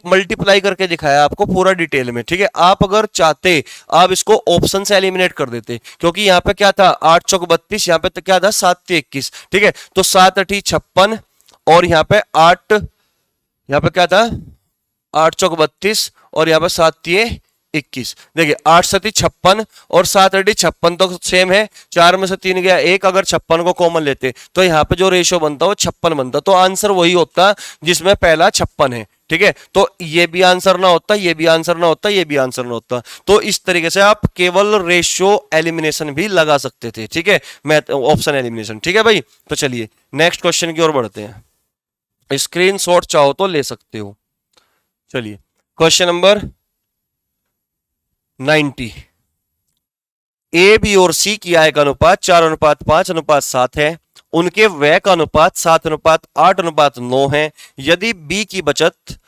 मल्टीप्लाई करके दिखाया आपको पूरा डिटेल में, ठीक है। आप अगर चाहते आप इसको ऑप्शन से एलिमिनेट कर देते, क्योंकि यहां पे क्या था 8 चौक 32, यहां पे तो क्या था 7 तिये 21, ठीक है। तो 7 8 56 और यहां पे 8, यहां पे क्या था 8 चौक 32 और यहां पे 7 तिये 21। देखिए 8 सती 56 और 7 8 56 तो सेम है, 4 में से 3 गया 1, अगर 56 को कॉमन लेते तो यहाँ पे जो रेशियो बनता वो 56 बनता। तो आंसर वही होता जिसमें पहला 56 है, ठीक है। तो ये भी आंसर ना होता, ये भी आंसर ना होता, ये भी आंसर ना होता। तो इस तरीके से आप केवल रेशियो एलिमिनेशन भी लगा सकते थे, ठीक है, मैथ ऑप्शन एलिमिनेशन, ठीक है भाई। तो चलिए नेक्स्ट क्वेश्चन की ओर बढ़ते हैं। स्क्रीनशॉट चाहो तो ले सकते हो। चलिए क्वेश्चन नंबर 90। ए, बी और सी की आय का अनुपात 4:5:7 है। उनके व्यय का अनुपात 7:8:9 है। यदि बी की बचत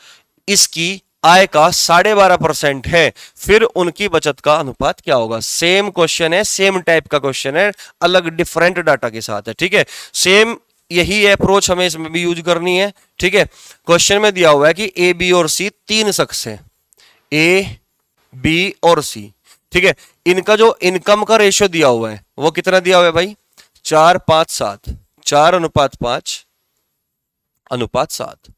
इसकी आय का 12.5% है, फिर उनकी बचत का अनुपात क्या होगा। सेम क्वेश्चन है, सेम टाइप का क्वेश्चन है, अलग डिफरेंट डाटा के साथ है, ठीक है। सेम यही अप्रोच हमें इसमें भी यूज करनी है, ठीक है। क्वेश्चन में दिया हुआ है कि ए, बी और सी 3 शख्स हैं, ए बी और सी, ठीक है। इनका जो इनकम का रेशियो दिया हुआ है वो कितना दिया हुआ है भाई, 4:5:7, 4:5:7।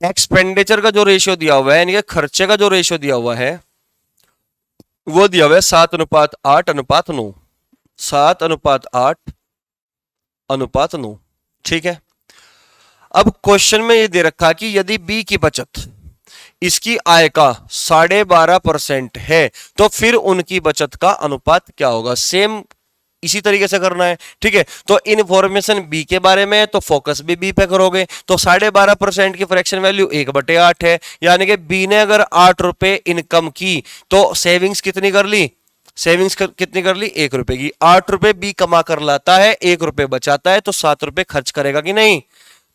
एक्सपेंडिचर का जो रेशियो दिया हुआ है, यानी कि खर्चे का जो रेशियो दिया हुआ है वो दिया हुआ है 7:8:9, 7:8:9, ठीक है। अब क्वेश्चन में ये दे रखा कि यदि बी की बचत इसकी आय का 12.5% है तो फिर उनकी बचत का अनुपात क्या होगा। सेम इसी तरीके से करना है, ठीक है। तो इन्फॉर्मेशन बी के बारे में है तो फोकस भी बी पे करोगे। तो 12.5% की फ्रैक्शन वैल्यू 1/8 है, यानी कि बी ने अगर 8 रुपए इनकम की तो सेविंग्स कितनी कर ली, सेविंग्स कितनी कर ली, 1 रुपए की। 8 रुपए बी कमा कर लाता है, 1 रुपए बचाता है, तो 7 रुपए खर्च करेगा कि नहीं।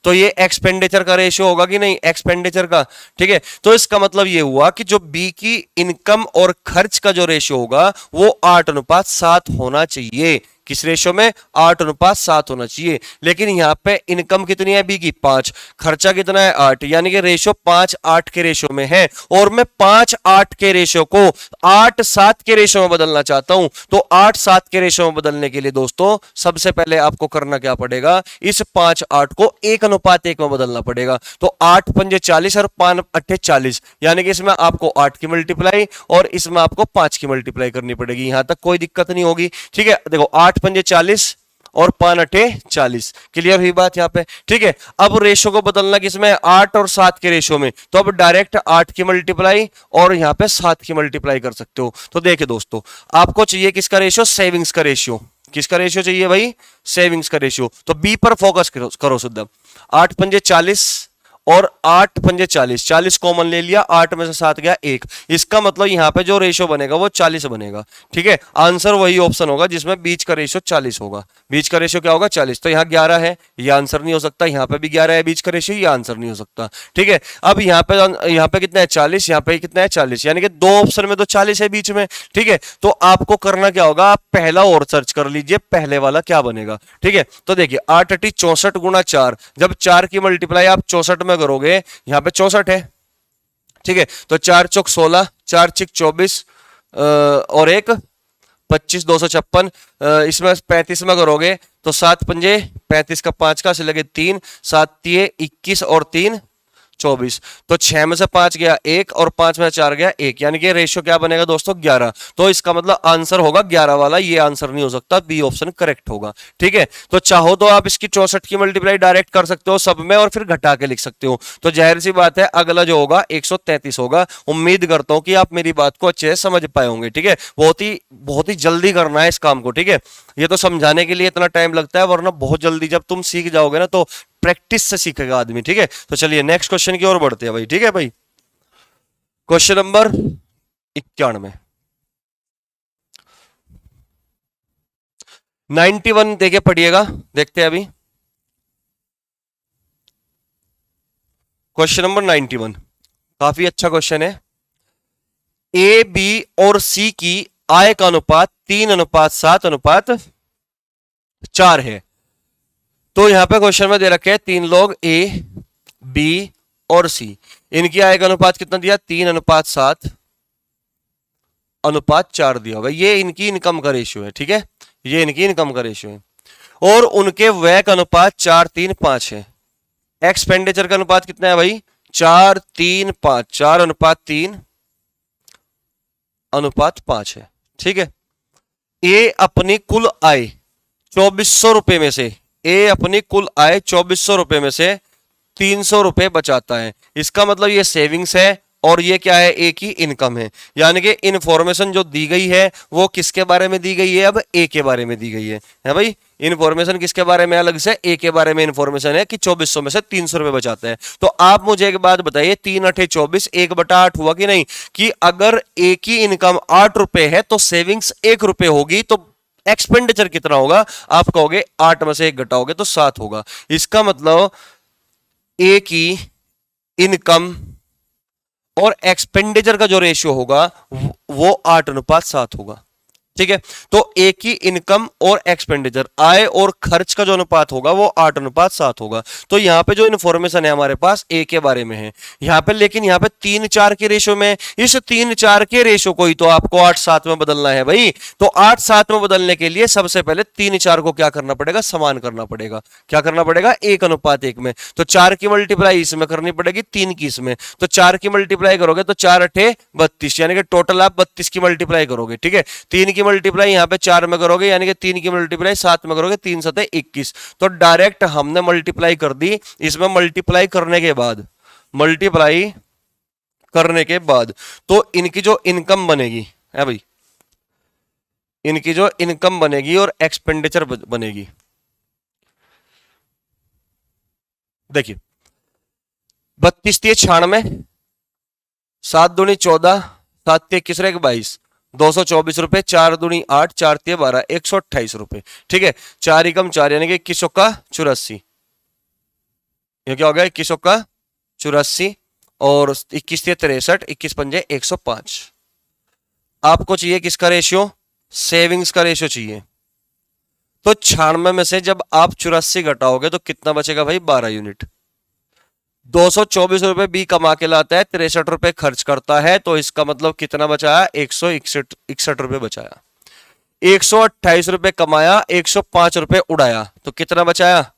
तो ये एक्सपेंडिचर का रेशियो होगा कि नहीं, एक्सपेंडिचर का, ठीक है। तो इसका मतलब ये हुआ कि जो बी की इनकम और खर्च का जो रेशियो होगा वो 8:7 होना चाहिए। किस रेशियो में, 8:7 होना चाहिए। लेकिन यहां पे इनकम कितनी है बी की, 5, खर्चा कितना है 8, यानी कि रेशियो 5:8 के रेशियो में है। और मैं 5:8 के रेशियो को 8:7 के रेशियो में बदलना चाहता हूं। तो 8:7 के रेशियो में बदलने के लिए दोस्तों सबसे पहले आपको करना क्या पड़ेगा, इस 5:8 को 1:1 में बदलना पड़ेगा। तो 8 पंजे 40 और 5 अट्ठे 40, यानी कि इसमें आपको 8 की मल्टीप्लाई और इसमें आपको 5 की मल्टीप्लाई करनी पड़ेगी। यहां तक कोई दिक्कत नहीं होगी, ठीक है। देखो 8 पंजे 40 और 5 अट्ठे 40, क्लियर हुई बात यहां पे, ठीक है। अब रेशो को बदलना किसमें, 8 और 7 के रेशो में। तो अब डायरेक्ट 8 की मल्टीप्लाई और यहां पे 7 की मल्टीप्लाई कर सकते हो। तो देखिए दोस्तों, आपको चाहिए किसका रेशियो, सेविंग्स का रेशियो। किसका रेशियो चाहिए भाई, सेविंग्स का रेशियो। तो बी पर फोकस करो शुद्ध। 8 पंजे 40 और 8 पंजे 40, 40 कॉमन ले लिया, 8 में से 7 गया 1। इसका मतलब यहां पे जो रेशियो बनेगा वो 40 बनेगा, ठीक है। आंसर वही ऑप्शन होगा जिसमें बीच का रेशियो 40 होगा। बीच का रेशियो क्या होगा, 40। तो यहाँ 11 है, ये आंसर नहीं हो सकता। यहाँ पे भी 11 है बीच का रेशियो, ये आंसर नहीं हो सकता, ठीक है। अब यहाँ पे कितना है 40, यहाँ पे कितना है 40, यानी कि दो ऑप्शन में तो 40 है बीच में, ठीक है। तो आपको करना क्या होगा, आप पहला और सर्च कर लीजिए पहले वाला क्या बनेगा, ठीक है। तो देखिए 8 अट्ठी 64 गुना 4, जब 4 की मल्टीप्लाई आप 64 में करोगे, यहां पे 64 है, ठीक है। तो 4 चौक 16, 4 छिक 24 और 1 25, 256। इसमें 35 में करोगे तो 7 पंजे 35 का 5 का से लगे 3, 7 तिये 21 और 3 24। तो 6 में से 5 गया 1 और 5 में से 4 गया 1, यानी कि रेशियो क्या बनेगा दोस्तों, 11। तो इसका मतलब आंसर होगा 11 वाला, ये आंसर नहीं हो सकता, बी ऑप्शन करेक्ट होगा, ठीक है। तो चाहो तो आप इसकी 64 की मल्टीप्लाई डायरेक्ट कर सकते हो सब में और फिर घटा के लिख सकते हो। तो जाहिर सी बात है अगला जो होगा 133 होगा। उम्मीद करता हूं कि आप मेरी बात को अच्छे से समझ पाए होंगे, ठीक है। बहुत ही जल्दी करना है इस काम को, ठीक है। ये तो समझाने के लिए इतना टाइम लगता है, वरना बहुत जल्दी जब तुम सीख जाओगे ना तो प्रैक्टिस से सीखेगा आदमी, ठीक है। तो चलिए नेक्स्ट क्वेश्चन की ओर बढ़ते हैं भाई, ठीक है भाई। क्वेश्चन नंबर 91, 91 देखे पढ़िएगा, देखते हैं अभी। क्वेश्चन नंबर 91 काफी अच्छा क्वेश्चन है। ए, बी और सी की आय का अनुपात 3:7:4 है। तो यहां पे क्वेश्चन में दे रखे हैं 3 लोग ए, बी और सी, इनकी आय का अनुपात कितना दिया, 3:7:4 दिया होगा। ये इनकी इनकम का रेशियो है, ठीक है, ये इनकी इनकम का रेशियो है। और उनके व्यय का अनुपात 4:3:5 है। एक्सपेंडिचर का अनुपात कितना है भाई, 4:3:5, 4:3:5 है, ठीक है। ए अपनी कुल आय 2400 रुपए में से, ए अपनी कुल आय 2400 रुपए में से 300 रुपए बचाता है। इसका मतलब ये सेविंग्स है और ये क्या है, ए की इनकम है। यानी कि इन्फॉर्मेशन जो दी गई है वो किसके बारे में दी गई है, अब ए के बारे में दी गई है भाई। इन्फॉर्मेशन किसके बारे में, अलग से ए के बारे में इन्फॉर्मेशन है कि 2400 में से 300 रुपए बचाते हैं। तो आप मुझे एक बात बताइए, 3 अठे 24, 1/8 हुआ कि नहीं, कि अगर ए की इनकम 8 रुपए है तो सेविंग्स 1 रुपए होगी, तो एक्सपेंडिचर कितना होगा, आप कहोगे 8 में से 1 घटाओगे तो 7 होगा। इसका मतलब ए की इनकम और एक्सपेंडिचर का जो रेशियो होगा वो 8:7 होगा, ठीक है। तो ए की इनकम और एक्सपेंडिचर, आय और खर्च का जो अनुपात होगा वो 8:7 होगा। तो यहां पे जो इन्फॉर्मेशन है हमारे पास ए के बारे में है यहां पे, लेकिन यहां पे 3-4 के रेशियो में, इस 3-4 के रेशियो को ही तो आपको 8:7 में बदलना है भाई। तो 8:7 में बदलने के लिए सबसे पहले 3-4 को क्या करना पड़ेगा, समान करना पड़ेगा। क्या करना पड़ेगा, 1:1 में। तो 4 की मल्टीप्लाई इसमें करनी पड़ेगी, 3 की इसमें। तो 4 की मल्टीप्लाई करोगे तो 4 अठे 32, यानी कि टोटल आप 32 की मल्टीप्लाई करोगे, ठीक है। 3 की मल्टीप्लाई यहाँ पे 4 में करोगे, यानी कि 3 की मल्टीप्लाई 7 में करोगे, 3 7 21। तो डायरेक्ट हमने मल्टीप्लाई कर दी। इसमें मल्टीप्लाई करने के बाद, मल्टीप्लाई करने के बाद तो इनकी जो इनकम बनेगी है भाई, इनकी जो इनकम बनेगी और एक्सपेंडिचर बनेगी, देखिए 32 3 96, 7 दूनी 14, 7 3 21 22, 224 रुपए, 4 दूनी 8, 4 3 12, 128 रुपए। ठीक है, 4 एकम 4 यानी कि 21 का 84, ये क्या हो गया 21 का 84 और 21 63, 21 पंजे 105। आपको चाहिए किसका रेशियो? सेविंग्स का रेशियो चाहिए। तो 96 में से जब आप 84 घटाओगे तो कितना बचेगा भाई? 12 यूनिट। 224 रुपए बी कमा के लाता है, 63 रुपए खर्च करता है, तो इसका मतलब कितना बचाया? 161 रुपए बचाया। 128 रुपए कमाया, 105 रुपए उड़ाया, तो कितना बचाया?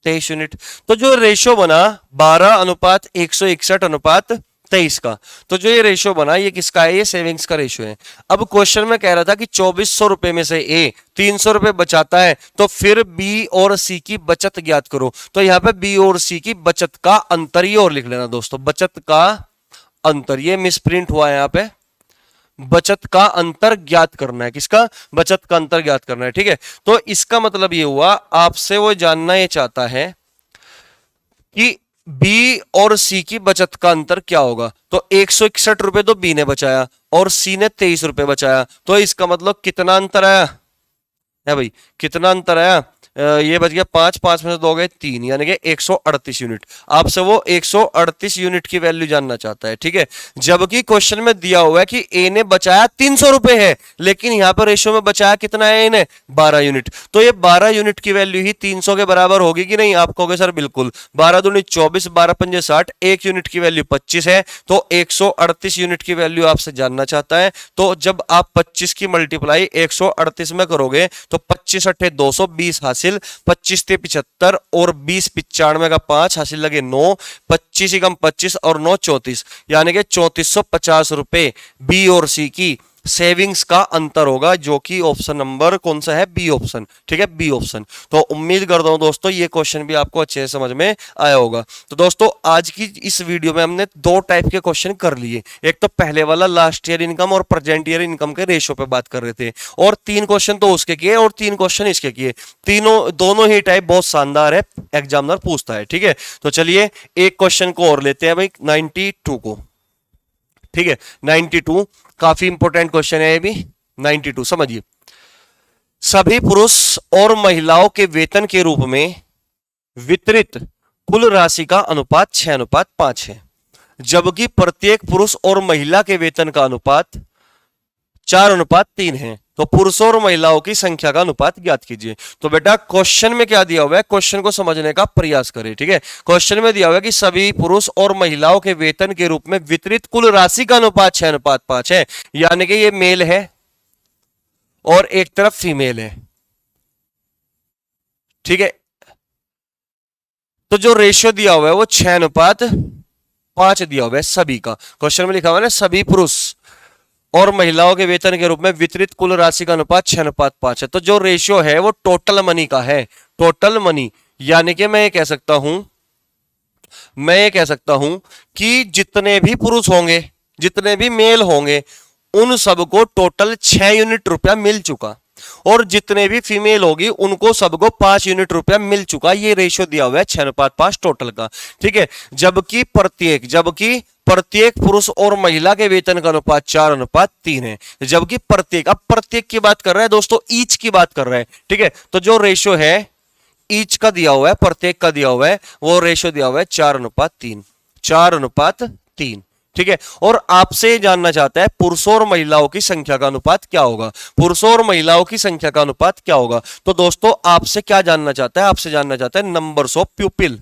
23 यूनिट। तो जो रेशियो बना 12:161:23 का, तो जो ये रेशियो बना ये किसका है? ये सेविंग्स का रेशियो है। अब क्वेश्चन में कह रहा था कि 2400 रुपए में से ए 300 रुपए बचाता है, तो फिर बी और सी की बचत ज्ञात करो। तो यहां पे बी और सी की बचत का अंतर ही और लिख लेना दोस्तों, बचत का अंतर। ये मिसप्रिंट हुआ है यहां पे, बचत का अंतर ज्ञात करना है। किसका? बचत का अंतर ज्ञात करना है। ठीक है, तो इसका मतलब ये हुआ, आपसे वो जानना ये चाहता है कि बी और सी की बचत का अंतर क्या होगा। तो 161 रुपए तो बी ने बचाया और सी ने 23 रुपए बचाया, तो इसका मतलब कितना अंतर आया है भाई? कितना अंतर आया? ये बच गया 5, 5 में से 2 गए 3, यानी कि 138 यूनिट। आपसे वो 138 यूनिट की वैल्यू जानना चाहता है। ठीक है, जबकि क्वेश्चन में दिया हुआ है कि ए ने बचाया 300 रुपए है, लेकिन यहां पर रेशियो में बचाया कितना है? ए ने 12 यूनिट। तो ये 12 यूनिट की वैल्यू ही 300 के बराबर होगी कि नहीं? आप कहोगे सर बिल्कुल। 12 दूनी 24, 12 पंजे 60, 1 यूनिट की वैल्यू 25 है, तो 138 यूनिट की वैल्यू आपसे जानना चाहता है। तो जब आप 25 की मल्टीप्लाई 138 में करोगे तो 25 8 220 हासिल, 25 ते 75 और 20 95 का 5 हासिल लगे 9, 25 एकम 25 और 9 34, यानी कि 3450 रुपए बी और सी की सेविंग्स का अंतर होगा, जो कि ऑप्शन नंबर कौन सा है? B option. ठीक है, बी ऑप्शन। तो उम्मीद करता हूं दोस्तों ये क्वेश्चन भी आपको अच्छे से समझ में आया होगा। तो दोस्तों आज की इस वीडियो में हमने 2 टाइप के क्वेश्चन कर लिए। एक तो पहले वाला लास्ट ईयर इनकम और प्रेजेंट ईयर इनकम के रेशियो पे बात कर रहे थे, और 3 क्वेश्चन तो उसके किए और 3 क्वेश्चन इसके किए। दोनों ही टाइप बहुत शानदार है, एग्जामिनर पूछता है। ठीक है, तो चलिए एक क्वेश्चन को और लेते हैं भाई, 92 को। ठीक है, 92 काफी इंपॉर्टेंट क्वेश्चन है ये भी। 92 समझिए, सभी पुरुष और महिलाओं के वेतन के रूप में वितरित कुल राशि का अनुपात 6:5 है, जबकि प्रत्येक पुरुष और महिला के वेतन का अनुपात 4:3 है। तो पुरुषों और महिलाओं की संख्या का अनुपात ज्ञात कीजिए। तो बेटा क्वेश्चन में क्या दिया हुआ है, क्वेश्चन को समझने का प्रयास करें। ठीक है, क्वेश्चन में दिया हुआ है कि सभी पुरुष और महिलाओं के वेतन के रूप में वितरित कुल राशि का अनुपात 6:5 है, यानी कि ये मेल है और एक तरफ फीमेल है। ठीक है, तो जो रेशियो दिया हुआ है वो 6:5 दिया हुआ है सभी का। क्वेश्चन में लिखा हुआ है ना, सभी पुरुष और महिलाओं के वेतन के रूप में वितरित कुल राशि का अनुपात 6:5 है। तो जो रेशियो है वो टोटल मनी का है, टोटल मनी। यानी कि मैं ये कह सकता हूं कि जितने भी पुरुष होंगे, जितने भी मेल होंगे, उन सबको टोटल 6 यूनिट रुपया मिल चुका, और जितने भी फीमेल होगी उनको सबको 5 यूनिट रुपया मिल चुका। ये रेशियो दिया हुआ है 6:5 टोटल का। ठीक है, जबकि प्रत्येक पुरुष और महिला के वेतन का अनुपात 4:3 है, जबकि अब प्रत्येक की बात कर रहा है दोस्तों, ईच की बात कर रहा है। ठीक है, तो जो रेशियो है ईच का दिया हुआ है, प्रत्येक का दिया हुआ है, वो रेशियो दिया हुआ है 4:3। ठीक है, और आपसे जानना चाहता है पुरुषों और महिलाओं की संख्या का अनुपात क्या होगा। पुरुषों और महिलाओं की संख्या का अनुपात क्या होगा? तो दोस्तों आपसे क्या जानना चाहता है? आपसे जानना चाहता है नंबर्स ऑफ प्यूपिल।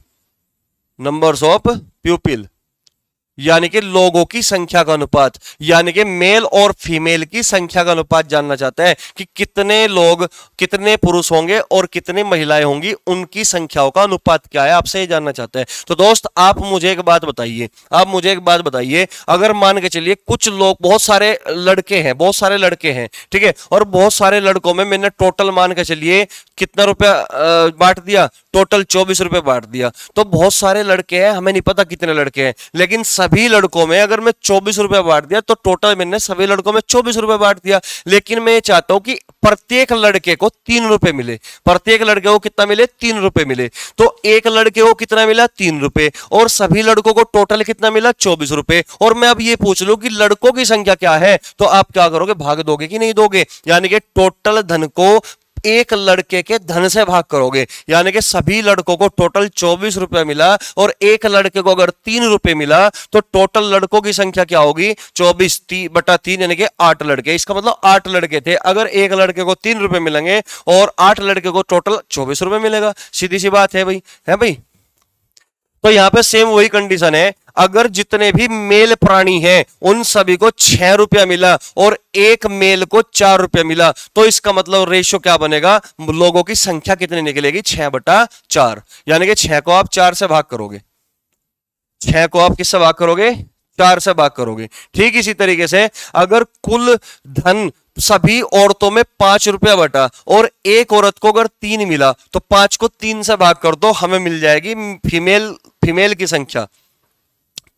यानी कि लोगों की संख्या का अनुपात, यानी कि मेल और फीमेल की संख्या का अनुपात जानना चाहता है कि कितने लोग, कितने पुरुष होंगे और कितनी महिलाएं होंगी, उनकी संख्याओं का अनुपात क्या है, आपसे ये जानना चाहता है। तो दोस्त आप मुझे एक बात बताइए, आप मुझे एक बात बताइए, अगर मान के चलिए कुछ लोग, बहुत सारे लड़के हैं, बहुत सारे लड़के हैं, ठीक है, और बहुत सारे लड़कों में मैंने टोटल मान के चलिए कितना रुपया बांट दिया, टोटल 24 रुपए बांट दिया। तो बहुत सारे लड़के हैं, हमें नहीं पता कितने लड़के हैं, लेकिन सभी लड़कों में अगर मैं 24 रुपए बांट दिया तो टोटल मैंने सभी लड़कों में 24 रुपए बांट दिया। लेकिन मैं ये चाहता हूं कि प्रत्येक लड़के को 3 रुपए मिले, प्रत्येक लड़के को कितना मिले, 3 रुपए मिले। तो एक लड़के को कितना मिला, 3 रुपए, और सभी लड़कों को टोटल कितना मिला, 24 रुपए। और मैं अब ये पूछ लूं कि लड़कों की संख्या क्या है, तो आप क्या करोगे, भाग दोगे कि नहीं दोगे, यानी कि टोटल धन को एक लड़के के धन से भाग करोगे। यानी कि सभी लड़कों को टोटल 24 रुपए मिला और एक लड़के को अगर 3 रुपए मिला तो टोटल लड़कों की संख्या क्या होगी, 24/3 यानी कि 8 लड़के। इसका मतलब 8 लड़के थे, अगर एक लड़के को 3 रुपए मिलेंगे और 8 लड़के को टोटल 24 रुपए मिलेगा। सीधी सी बात है भाई, है भाई। तो यहां पे सेम वही कंडीशन है, अगर जितने भी मेल प्राणी हैं उन सभी को 6 रुपया मिला और एक मेल को 4 रुपया मिला, तो इसका मतलब रेशियो क्या बनेगा, लोगों की संख्या कितनी निकलेगी, 6/4। यानी कि 6 को आप 4 से भाग करोगे, 6 को आप किससे भाग करोगे, 4 से भाग करोगे। ठीक इसी तरीके से अगर कुल धन सभी औरतों में 5 रुपया बटा और एक औरत को अगर 3 मिला तो 5 को 3 से भाग कर दो, हमें मिल जाएगी फीमेल की संख्या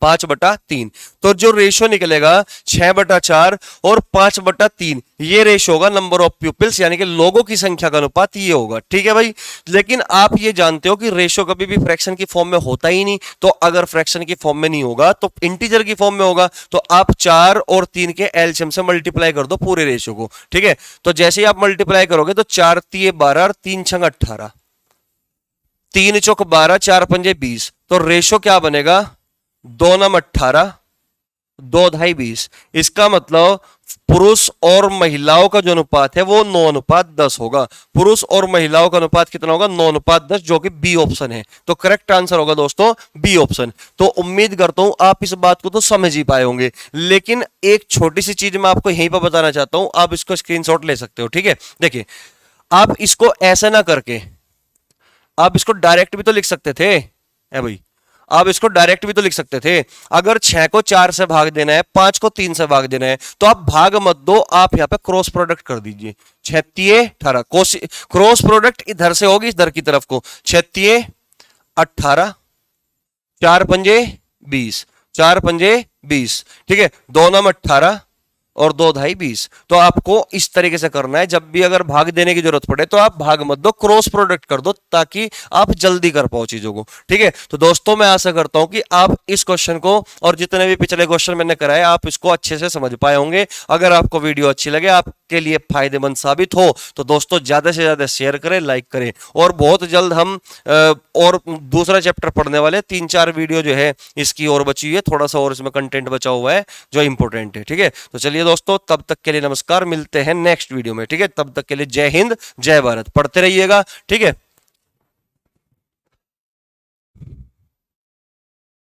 5/3। तो जो रेशो निकलेगा 6/4 और 5/3, ये रेशो होगा नंबर ऑफ पीपल्स, यानी कि लोगों की संख्या का अनुपात ये होगा। ठीक है भाई। लेकिन आप ये जानते हो कि रेशो कभी भी फ्रैक्शन की फॉर्म में होता ही नहीं, तो अगर फ्रैक्शन की फॉर्म में नहीं होगा तो इंटीजर की फॉर्म में होगा। तो आप 4 और 3 के एलसीएम से मल्टीप्लाई कर दो पूरे रेशो को। ठीक है, तो जैसे ही आप मल्टीप्लाई करोगे तो 4 तिये 12 और 3 छंग 18, 3 चौक 12, 4 पंजे 20, तो रेशो क्या बनेगा, 2 नम 18, 2 ढाई 20। इसका मतलब पुरुष और महिलाओं का जो अनुपात है वो 9/10 होगा। पुरुष और महिलाओं का अनुपात कितना होगा, 9/10, जो कि बी ऑप्शन है। तो करेक्ट आंसर होगा दोस्तों बी ऑप्शन। तो उम्मीद करता हूं आप इस बात को तो समझ ही पाए होंगे। लेकिन एक छोटी सी चीज मैं आपको यहीं पर बताना चाहता हूं, आप इसको स्क्रीनशॉट ले सकते हो। ठीक है, देखिए आप इसको ऐसे ना करके आप इसको डायरेक्ट भी तो लिख सकते थे, है भाई, आप इसको डायरेक्ट भी तो लिख सकते थे। अगर 6 को 4 से भाग देना है, 5 को 3 से भाग देना है, तो आप भाग मत दो, आप यहां पे क्रॉस प्रोडक्ट कर दीजिए। 6×18, क्रॉस प्रोडक्ट इधर से होगी इधर की तरफ को, 6×18, 4 पंजे 20, 4 पंजे 20। ठीक है, 2 नम 18 और 2 ढाई 20। तो आपको इस तरीके से करना है, जब भी अगर भाग देने की जरूरत पड़े तो आप भाग मत दो, क्रॉस प्रोडक्ट कर दो, ताकि आप जल्दी कर पाओ चीजों को। ठीक है, तो दोस्तों मैं आशा करता हूं कि आप इस क्वेश्चन को और जितने भी पिछले क्वेश्चन मैंने कराए आप इसको अच्छे से समझ पाए होंगे। अगर आपको वीडियो अच्छी लगे, आपके लिए फायदेमंद साबित हो, तो दोस्तों ज्यादा से ज्यादा शेयर करें, लाइक करें। और बहुत जल्द हम और दूसरा चैप्टर पढ़ने वाले, 3-4 वीडियो जो है इसकी और बची हुई है, थोड़ा सा और इसमें कंटेंट बचा हुआ है जो इंपॉर्टेंट है। ठीक है, तो चलिए दोस्तों, तब तक के लिए नमस्कार, मिलते हैं नेक्स्ट वीडियो में। ठीक है, तब तक के लिए जय हिंद, जय भारत, पढ़ते रहिएगा। ठीक है।